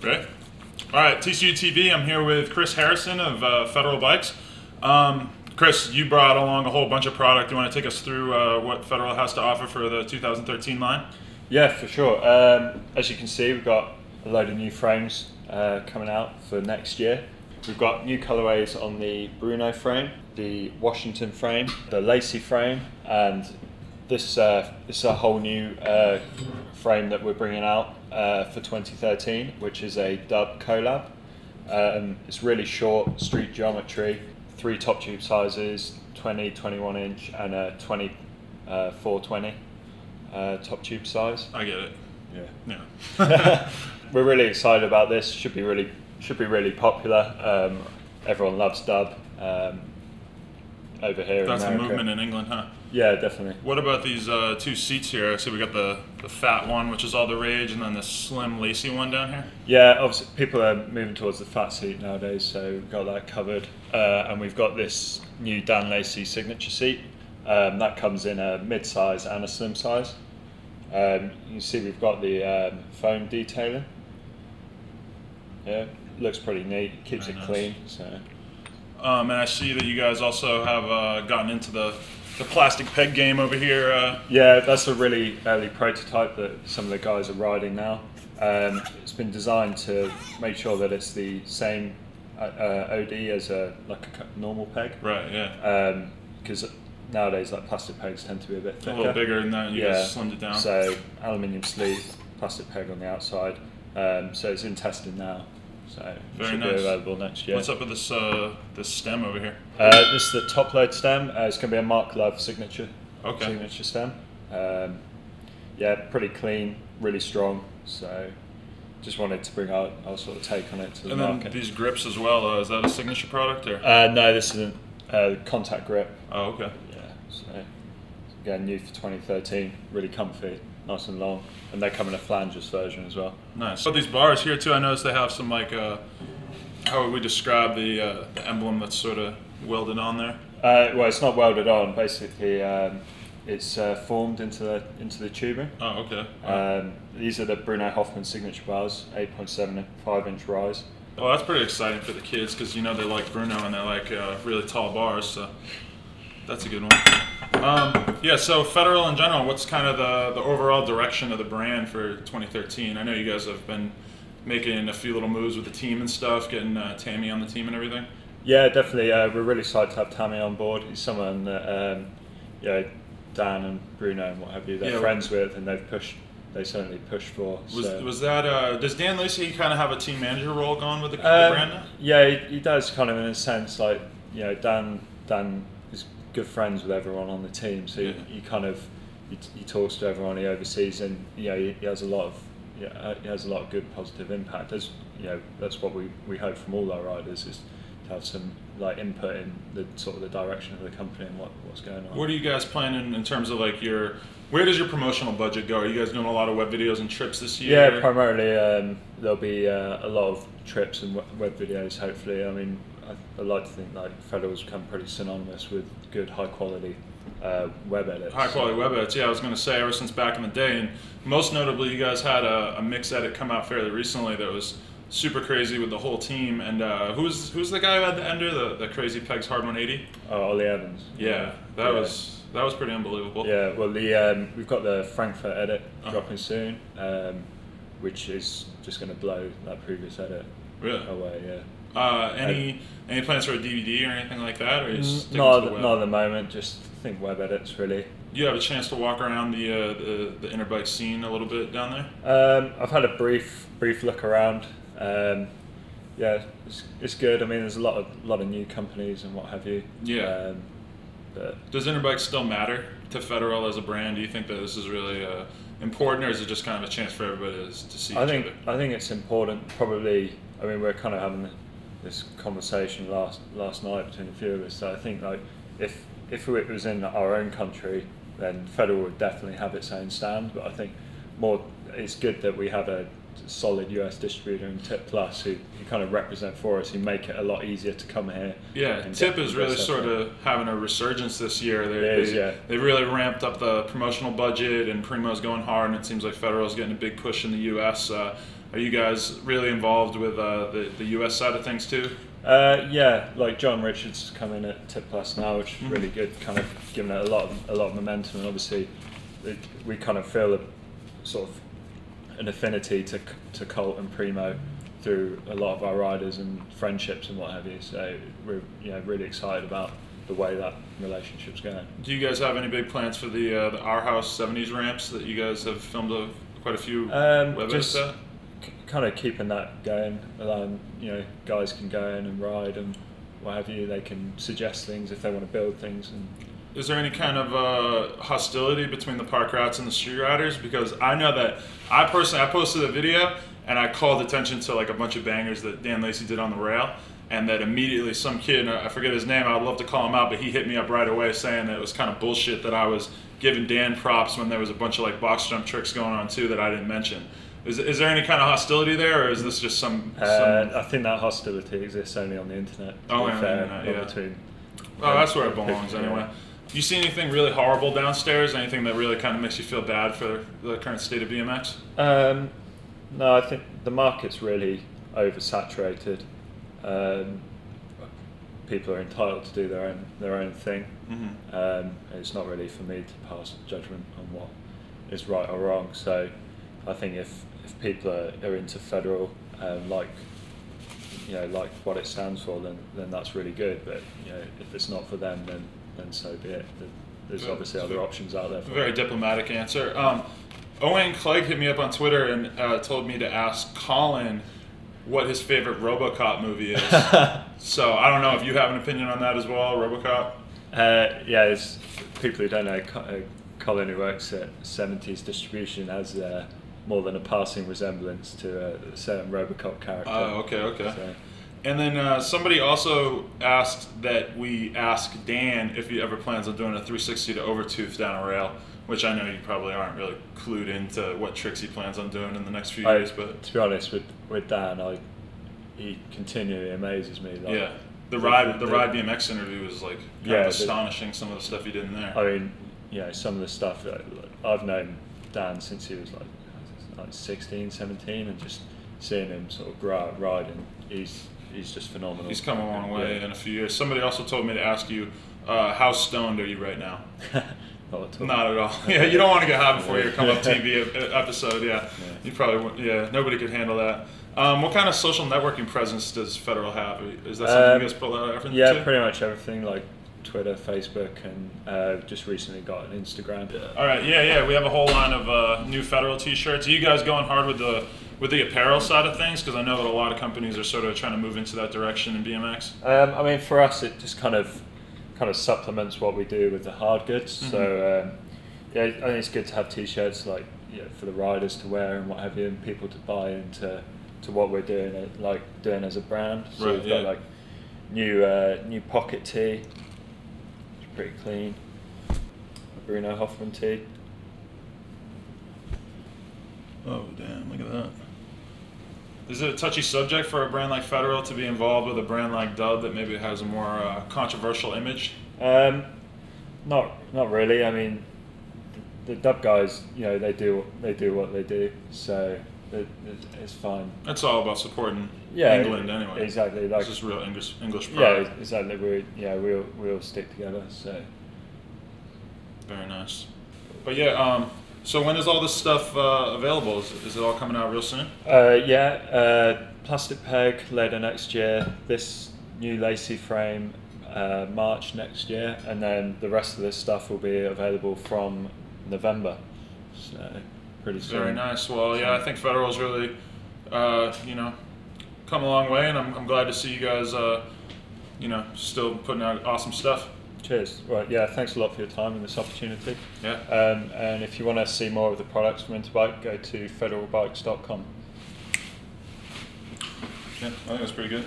Great. All right, TCU TV. I'm here with Chris Harrison of Federal Bikes. Chris, you brought along a whole bunch of product. You want to take us through what Federal has to offer for the 2013 line? Yeah, for sure. As you can see, we've got a load of new frames coming out for next year. We've got new colorways on the Bruno frame, the Washington frame, the Lacey frame, and this is a whole new frame that we're bringing out for 2013, which is a dub collab. It's really short, street geometry, 3 top tube sizes, 20, 21 inch, and a 20, 420 top tube size. I get it. Yeah. We're really excited about this. Should be really popular. Everyone loves dub over here. That's in America. the movement in England, huh? Yeah, definitely. What about these 2 seats here? So we got the fat one, which is all the rage, and then the slim, lacy one down here. Yeah, obviously people are moving towards the fat seat nowadays, so we've got that covered. And we've got this new Dan Lacey signature seat. That comes in a mid-size and a slim size. You can see we've got the foam detailing. Yeah, looks pretty neat. Keeps it clean. So. And I see that you guys also have gotten into the plastic peg game over here. Yeah, that's a really early prototype that some of the guys are riding now. It's been designed to make sure that it's the same OD as a normal peg. Right. Yeah. Because nowadays, plastic pegs tend to be a bit thicker. A little bigger than that. You guys slimmed it down. So aluminium sleeve, plastic peg on the outside. So it's in testing now. So it should be available next year. What's up with this this stem over here? This is the top load stem. It's going to be a Mark Love signature stem. Yeah, pretty clean, really strong. So just wanted to bring our sort of take on it to the market. And these grips as well. Is that a signature product or? No, this isn't. Contact grip. Oh, okay. Yeah. So again, new for 2013. Really comfy. Nice and long, and they come in a flangeless version as well. Nice. But these bars here too, I noticed they have some how would we describe the emblem that's sort of welded on there? Well, it's not welded on. Basically, it's formed into the tubing. Oh, okay. These are the Bruno Hoffman signature bars, 8.75 inch rise. Well, that's pretty exciting for the kids because they like Bruno and they like really tall bars. So that's a good one. Yeah, so Federal in general, what's kind of the overall direction of the brand for 2013? I know you guys have been making a few little moves with the team and stuff, getting Tammy on the team and everything. Yeah, definitely. We're really excited to have Tammy on board. He's someone that Dan and Bruno and what have you, they're friends with, and they certainly push for. Was that, does Dan Lacey kind of have a team manager role going with the brand now? Yeah, he does kind of in a sense, Dan is good friends with everyone on the team, so he kind of he talks to everyone, he oversees, and he has a lot of good positive impact. That's what we hope from all our riders, is to have some input in the sort of the direction of the company and what's going on. What are you guys planning in terms of where does your promotional budget go? Are you guys doing a lot of web videos and trips this year? Yeah, primarily there'll be a lot of trips and web videos. Hopefully, I mean, I like to think Federal's become pretty synonymous with good, high quality web edits. High quality web edits, yeah. I was going to say ever since back in the day, and most notably, you guys had a mix edit come out fairly recently that was super crazy with the whole team. And who's the guy who had the ender, the crazy pegs hard 180? Oh, Ollieho Evanse. Yeah, that was pretty unbelievable. Yeah, well, we've got the Frankfurt edit dropping soon, which is just going to blow that previous edit away. Yeah. Any plans for a DVD or anything like that, or not at the moment? Just think web edits really. You have a chance to walk around the Interbike scene a little bit down there? I've had a brief look around. Yeah, it's good. I mean, there's a lot of new companies and what have you. Yeah. But does Interbike still matter to Federal as a brand? Do you think that this is really important, or is it just kind of a chance for everybody to see each other? I think it's important. Probably. I mean, we're kind of having this conversation last night between a few of us. So I think if it was in our own country, then Federal would definitely have its own stand. But I think it's good that we have a solid US distributor in Tip Plus who kind of represent for us, who make it a lot easier to come here. Yeah, Tip is really sort of having a resurgence this year. They really ramped up the promotional budget, and Primo's going hard, and it seems like Federal's getting a big push in the US. Are you guys really involved with the US side of things too? Yeah, like John Richards has come in at Tip Plus now, which is really good, kind of giving it a lot of momentum, and obviously we kind of feel a sort of an affinity to Colt and Primo through a lot of our riders and friendships and what have you. So we're really excited about the way that relationship's going. Do you guys have any big plans for the Our House 70s ramps that you guys have filmed quite a few websites at? Kind of keeping that going, allowing guys can go in and ride and what have you. They can suggest things if they want to build things. And is there any kind of hostility between the park rats and the street riders? Because I know that I posted a video and I called attention to like a bunch of bangers that Dan Lacey did on the rail, and that immediately some kid, I forget his name, I'd love to call him out, but he hit me up right away saying that it was kind of bullshit that I was giving Dan props when there was a bunch of like box jump tricks going on too that I didn't mention. Is there any kind of hostility there, or is this just some? I think that hostility exists only on the internet. Oh, on the internet, yeah. Between, that's where it belongs anyway. Do you see anything really horrible downstairs? Anything that really kind of makes you feel bad for the current state of BMX? No, I think the market's really oversaturated. People are entitled to do their own thing. It's not really for me to pass judgment on what is right or wrong. So I think if people are into Federal, like what it stands for, then that's really good. But if it's not for them, then so be it. There's obviously other options out there. Very diplomatic answer. Owen Clegg hit me up on Twitter and told me to ask Colin what his favorite RoboCop movie is. So I don't know if you have an opinion on that as well, RoboCop. Yeah, it's, people who don't know, Colin, who works at 70s Distribution, has more than a passing resemblance to a certain RoboCop character. Oh, okay. So. And then somebody also asked that we ask Dan if he ever plans on doing a 360 to Overtooth down a rail, which I know you probably aren't really clued into what tricks he plans on doing in the next few years. But to be honest, with Dan, he continually amazes me. Like, yeah, the Ride BMX interview was like kind of astonishing. Some of the stuff he did in there. I mean, some of the stuff I've known Dan since he was like 16, 17, and just seeing him sort of grow up riding, he's just phenomenal. He's come a long way in a few years. Somebody also told me to ask you, how stoned are you right now? Not at all. Yeah, you don't want to get high before your come up TV episode. Yeah, you probably. Yeah, nobody could handle that. What kind of social networking presence does Federal have? Is that something you guys put a lot of effort into? Yeah, pretty much everything, like Twitter, Facebook, and just recently got an Instagram. All right. Yeah. We have a whole line of new Federal T-shirts. Are you guys going hard with the apparel side of things? Because I know that a lot of companies are sort of trying to move into that direction in BMX. I mean, for us, it just kind of supplements what we do with the hard goods. So yeah, I think it's good to have T-shirts for the riders to wear and what have you, and people to buy into what we're doing, doing as a brand. So we've got new pocket tee, it's pretty clean. A Bruno Hoffman tee. Oh damn! Look at that. Is it a touchy subject for a brand like Federal to be involved with a brand like Dub that maybe has a more controversial image? Not really. I mean, the Dub guys, they do what they do, so it's fine. It's all about supporting England anyway. Exactly. It's just real English pride. Yeah, exactly. We all stick together. So very nice. But yeah. So when is all this stuff available? Is it all coming out real soon? Plastic Peg later next year. This new Lacey frame March next year, and then the rest of this stuff will be available from November. So pretty soon. Very nice. Well, yeah, I think Federal's really, come a long way, and I'm glad to see you guys, still putting out awesome stuff. Cheers. Right, yeah, thanks a lot for your time and this opportunity. Yeah. And if you want to see more of the products from Interbike, go to federal-bikes.com. Yeah, I think that's pretty good.